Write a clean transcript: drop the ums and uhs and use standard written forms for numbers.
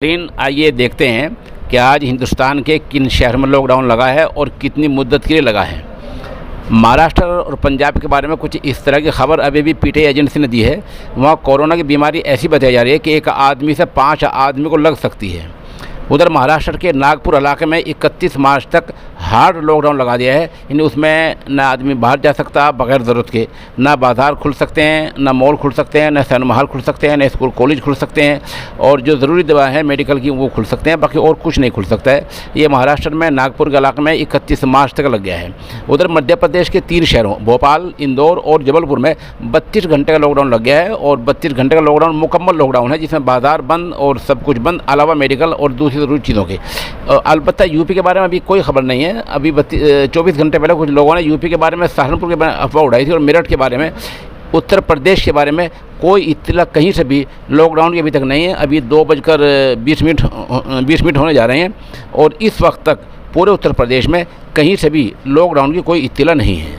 लेकिन आइए देखते हैं कि आज हिंदुस्तान के किन शहरों में लॉकडाउन लगा है और कितनी मुद्दत के लिए लगा है। महाराष्ट्र और पंजाब के बारे में कुछ इस तरह की खबर अभी भी पीटीआई एजेंसी ने दी है। वहाँ कोरोना की बीमारी ऐसी बताई जा रही है कि एक आदमी से 5 आदमी को लग सकती है। उधर महाराष्ट्र के नागपुर इलाके में 31 मार्च तक हार्ड लॉकडाउन लगा दिया है। यानी उसमें ना आदमी बाहर जा सकता बगैर ज़रूरत के, ना बाज़ार खुल सकते हैं, ना मॉल खुल सकते हैं, ना सिनेमा हॉल खुल सकते हैं, ना स्कूल कॉलेज खुल सकते हैं, और जो ज़रूरी दवा है मेडिकल की वो खुल सकते हैं, बाकी और कुछ नहीं खुल सकता है। ये महाराष्ट्र में नागपुर के इलाके में 31 मार्च तक लग गया है। उधर मध्य प्रदेश के 3 शहरों भोपाल, इंदौर और जबलपुर में 32 घंटे का लॉकडाउन लग गया है, और 32 घंटे का लॉकडाउन मुकम्मल लॉकडाउन है, जिसमें बाज़ार बंद और सब कुछ बंद, अलावा मेडिकल और दूसरी ज़रूरी चीज़ों के। अलबत्ता यूपी के बारे में अभी कोई खबर नहीं है। अभी 24 घंटे पहले कुछ लोगों ने यूपी के बारे में, सहारनपुर के बारे में अफवाह उड़ाई थी, और मेरठ के बारे में, उत्तर प्रदेश के बारे में कोई इत्तला कहीं से भी लॉकडाउन की अभी तक नहीं है। अभी 2:20 होने जा रहे हैं, और इस वक्त तक पूरे उत्तर प्रदेश में कहीं से भी लॉकडाउन की कोई इत्तला नहीं है।